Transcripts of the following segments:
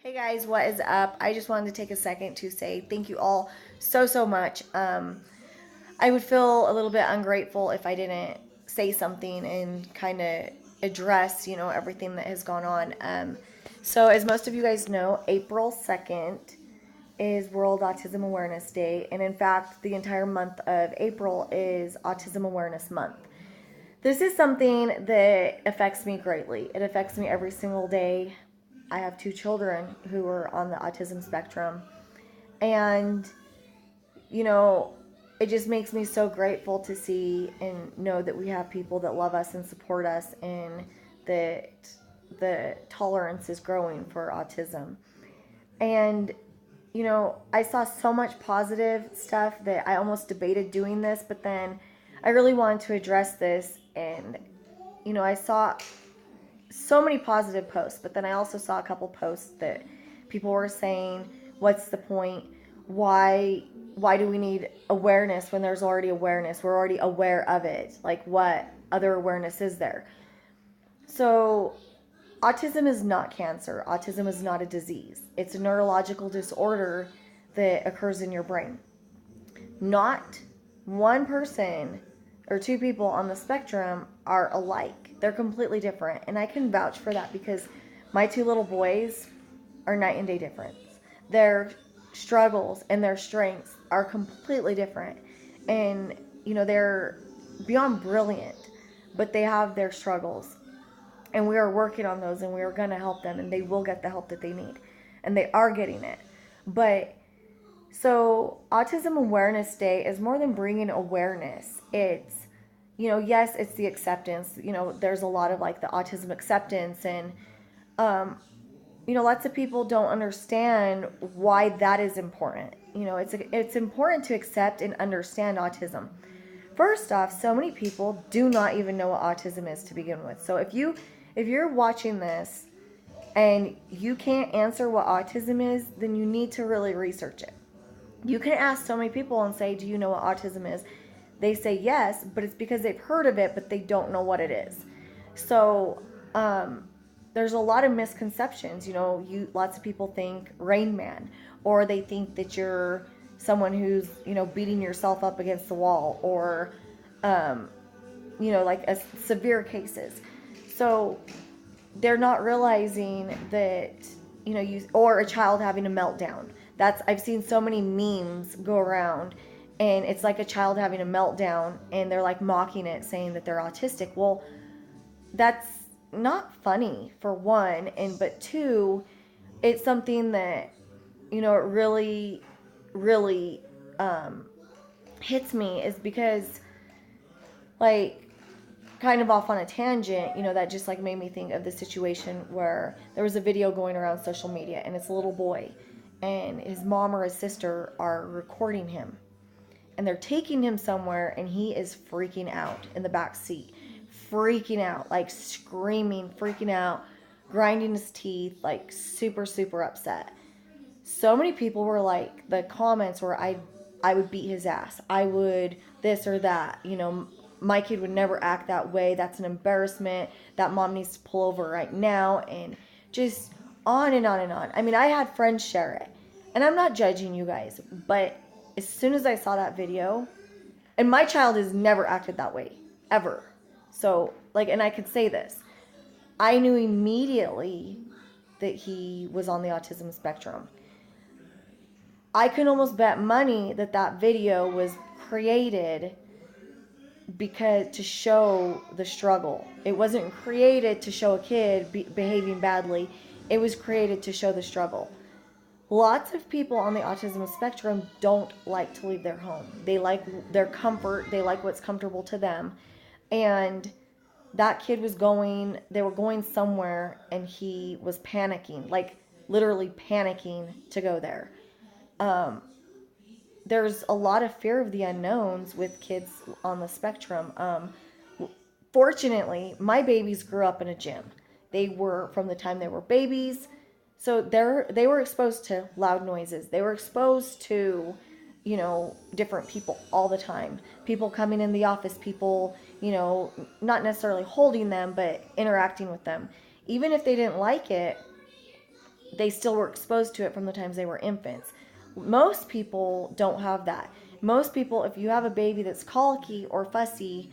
Hey guys, what is up? I just wanted to take a second to say thank you all so much. I would feel a little bit ungrateful if I didn't say something and kind of address, everything that has gone on. So as most of you guys know, April 2nd is World Autism Awareness Day, and in fact, the entire month of April is Autism Awareness Month. This is something that affects me greatly. It affects me every single day. I have two children who are on the autism spectrum. And, you know, it just makes me so grateful to see and know that we have people that love us and support us, and that the tolerance is growing for autism. And, I saw so much positive stuff that I almost debated doing this, but then I really wanted to address this. And, I saw so many positive posts, but then I also saw a couple posts that people were saying, what's the point? Why do we need awareness when there's already awareness? We're already aware of it. Like, what other awareness is there? So autism is not cancer. Autism is not a disease. It's a neurological disorder that occurs in your brain. Not one person or two people on the spectrum are alike. They're completely different. And I can vouch for that because my two little boys are night and day difference. Their struggles and their strengths are completely different. And, they're beyond brilliant, but they have their struggles. And we are working on those, and we are going to help them, and they will get the help that they need. And they are getting it. But so, Autism Awareness Day is more than bringing awareness. It's, yes, it's the acceptance. There's a lot of like the autism acceptance, and, lots of people don't understand why that is important. It's important to accept and understand autism. First off, so many people do not even know what autism is to begin with. So if you're watching this and you can't answer what autism is, then you need to really research it. You can ask so many people and say, do you know what autism is? They say yes, but it's because they've heard of it, but they don't know what it is. So there's a lot of misconceptions. Lots of people think Rain Man, or they think that you're someone who's, beating yourself up against the wall, or, like severe cases. So they're not realizing that, or a child having a meltdown. I've seen so many memes go around, and it's like a child having a meltdown, and they're like mocking it, saying that they're autistic. Well, that's not funny, for one, but two, it's something that, it really hits me, is because, like, kind of off on a tangent, that just like made me think of the situation where there was a video going around social media, and it's a little boy, and his mom or his sister are recording him, and they're taking him somewhere, and he is freaking out in the back seat, freaking out, like screaming, freaking out, grinding his teeth, like super upset. So many people were like, the comments were, I would beat his ass, I would this or that, my kid would never act that way, that's an embarrassment, that mom needs to pull over right now, and just on and on and on. I mean, I had friends share it, and I'm not judging you guys, but as soon as I saw that video, and my child has never acted that way, ever. So, like, and I could say this, I knew immediately that he was on the autism spectrum. I can almost bet money that that video was created because to show the struggle. It wasn't created to show a kid behaving badly. It was created to show the struggle. Lots of people on the autism spectrum don't like to leave their home. They like their comfort. They like what's comfortable to them. And that kid they were going somewhere, and he was panicking, like literally panicking to go there. There's a lot of fear of the unknowns with kids on the spectrum. Fortunately, my babies grew up in a gym. They were, from the time they were babies, so they were exposed to loud noises. They were exposed to, different people all the time. People coming in the office, people, not necessarily holding them, but interacting with them. Even if they didn't like it, they still were exposed to it from the times they were infants. Most people don't have that. Most people, if you have a baby that's colicky or fussy,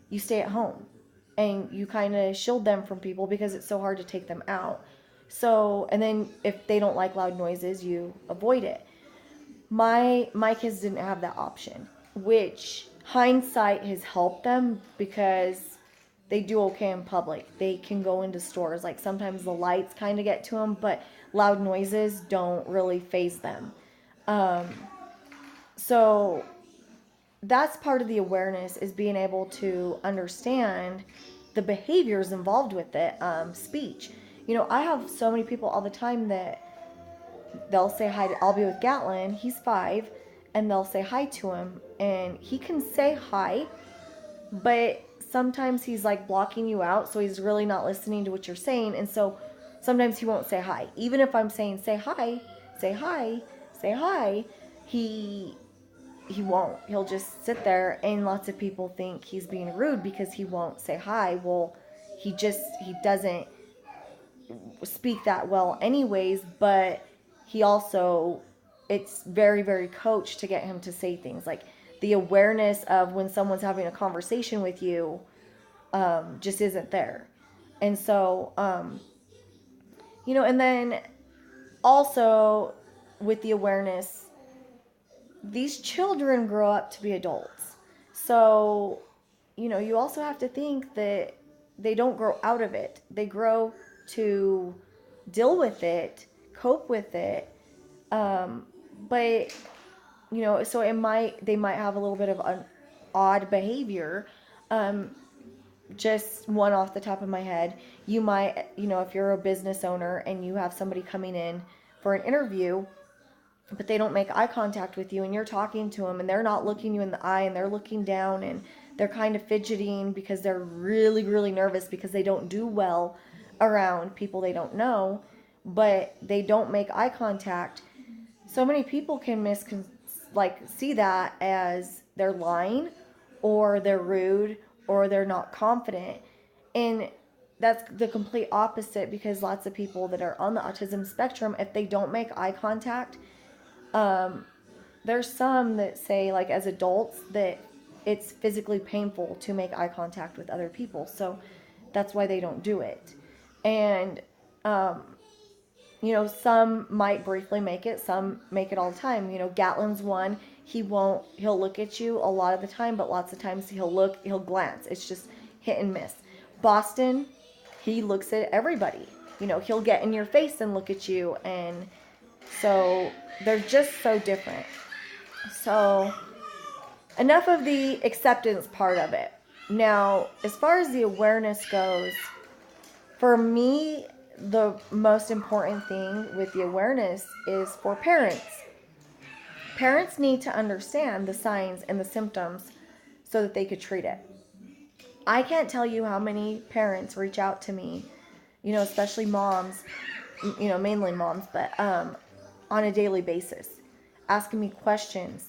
you stay at home and you kind of shield them from people because it's so hard to take them out. So, and then if they don't like loud noises, you avoid it. My kids didn't have that option, which hindsight has helped them because they do okay in public. They can go into stores. Like sometimes the lights kind of get to them, but loud noises don't really faze them. Um, so that's part of the awareness, is being able to understand the behaviors involved with it. Speech. I have so many people all the time that they'll say hi to, I'll be with Gatlin, he's 5, and they'll say hi to him, and he can say hi, but sometimes he's like blocking you out, so he's really not listening to what you're saying, and so sometimes he won't say hi. Even if I'm saying say hi, say hi, say hi, he he won't. He'll just sit there, and lots of people think he's being rude because he won't say hi. Well, he doesn't speak that well anyways, but he also, it's very very coached to get him to say things like the awareness of when someone's having a conversation with you just isn't there. And so and then also with the awareness, these children grow up to be adults. So you also have to think that they don't grow out of it. They grow to deal with it, cope with it. But so they might have a little bit of an odd behavior. Just one off the top of my head, you might, if you're a business owner and you have somebody coming in for an interview, but they don't make eye contact with you, and you're talking to them and they're not looking you in the eye and they're looking down and they're kind of fidgeting because they're really really nervous because they don't do well around people they don't know, but they don't make eye contact. So many people can see that as they're lying, or they're rude, or they're not confident. And that's the complete opposite, because lots of people that are on the autism spectrum, if they don't make eye contact, there's some that say, like, as adults, that it's physically painful to make eye contact with other people. So that's why they don't do it. And, some might briefly make it, some make it all the time. Gatlin's one, he'll look at you a lot of the time, but lots of times he'll glance. It's just hit and miss. Boston, he looks at everybody. He'll get in your face and look at you, and so they're just so different. So enough of the acceptance part of it. Now, as far as the awareness goes, for me, the most important thing with the awareness is for parents. Parents need to understand the signs and the symptoms so that they could treat it. I can't tell you how many parents reach out to me, especially moms, mainly moms, but on a daily basis, asking me questions,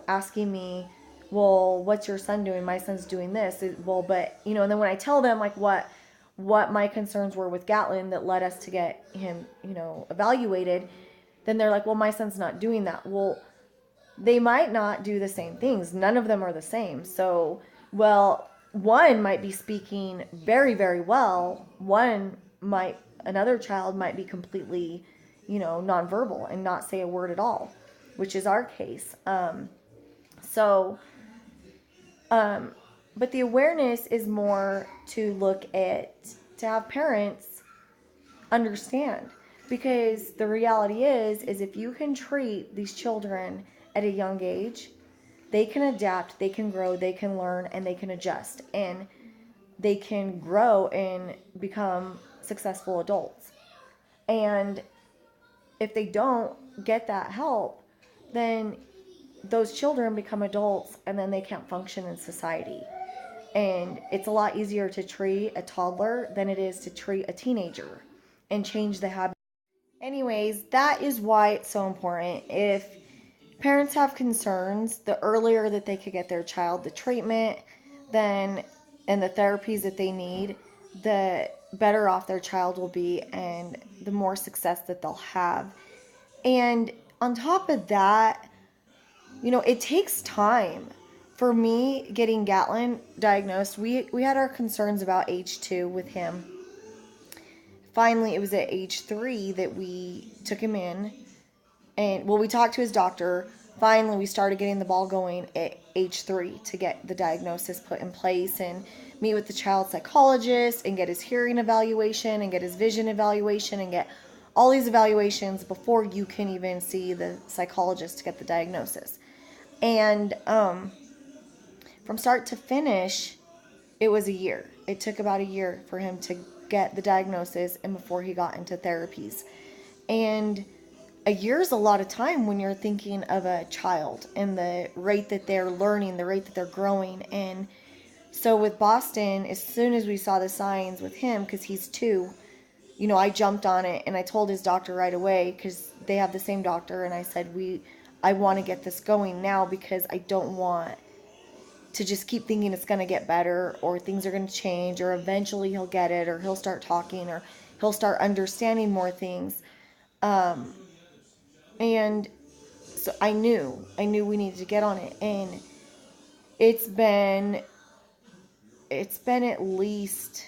asking me, well, what's your son doing? My son's doing this. Well, but, and then when I tell them like what my concerns were with Gatlin that led us to get him, evaluated, then they're like, well, my son's not doing that. Well, they might not do the same things. None of them are the same. So, well, one might be speaking very, very well. Another child might be completely, nonverbal and not say a word at all, which is our case. But the awareness is more to have parents understand, because the reality is if you can treat these children at a young age, they can adapt, they can grow, they can learn, and they can adjust, and they can grow and become successful adults. And if they don't get that help, then those children become adults and then they can't function in society. And it's a lot easier to treat a toddler than it is to treat a teenager and change the habit. Anyways, that is why it's so important. If parents have concerns, the earlier that they could get their child the treatment and the therapies that they need, the better off their child will be and the more success that they'll have. And on top of that, it takes time. For me, getting Gatlin diagnosed, we had our concerns about age 2 with him. Finally, it was at age 3 that we took him in. And, well, we talked to his doctor. Finally, we started getting the ball going at age 3 to get the diagnosis put in place and meet with the child psychologist and get his hearing evaluation and get his vision evaluation and get all these evaluations before you can even see the psychologist to get the diagnosis. And from start to finish, it was a year. It took about a year for him to get the diagnosis and before he got into therapies. And a year is a lot of time when you're thinking of a child and the rate that they're learning, the rate that they're growing. And so with Boston, as soon as we saw the signs with him, because he's 2, I jumped on it and I told his doctor right away, because they have the same doctor, and I said, I want to get this going now because I don't want to just keep thinking it's going to get better or things are going to change or eventually he'll get it or he'll start talking or he'll start understanding more things. And so I knew we needed to get on it. And it's been at least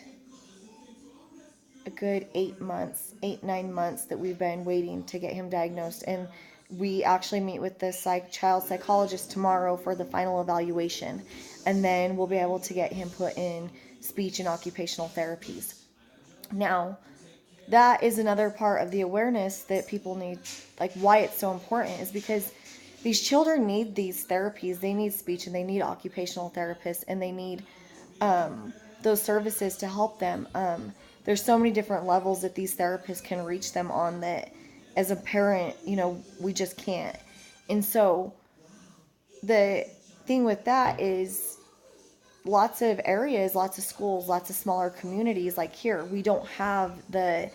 a good 9 months that we've been waiting to get him diagnosed. And we actually meet with the child psychologist tomorrow for the final evaluation. And then we'll be able to get him put in speech and occupational therapies. Now, that is another part of the awareness that people need, like why it's so important is because these children need these therapies. They need speech and they need occupational therapists and they need those services to help them. There's so many different levels that these therapists can reach them on that as a parent, we just can't. And so the thing with that is lots of areas, lots of schools, lots of smaller communities like here, we don't have the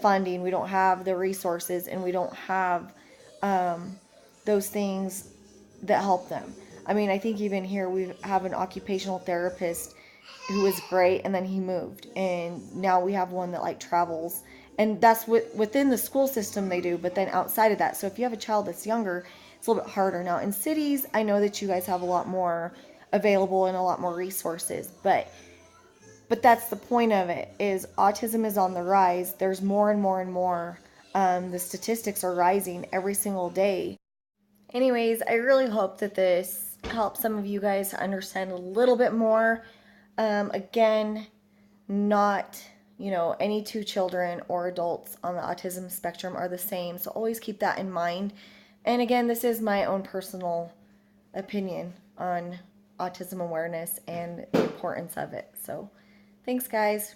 funding, we don't have the resources, and we don't have those things that help them. I mean, I think even here we have an occupational therapist who was great, and then he moved, and now we have one that like travels, and that's what within the school system they do, but then outside of that, so if you have a child that's younger, it's a little bit harder. Now in cities, I know that you guys have a lot more available and a lot more resources, but that's the point of it, is autism is on the rise. There's more and more and more. The statistics are rising every single day. Anyways, I really hope that this helps some of you guys to understand a little bit more. Again, not, any 2 children or adults on the autism spectrum are the same. So always keep that in mind. And again, this is my own personal opinion on autism awareness and the importance of it. So thanks, guys.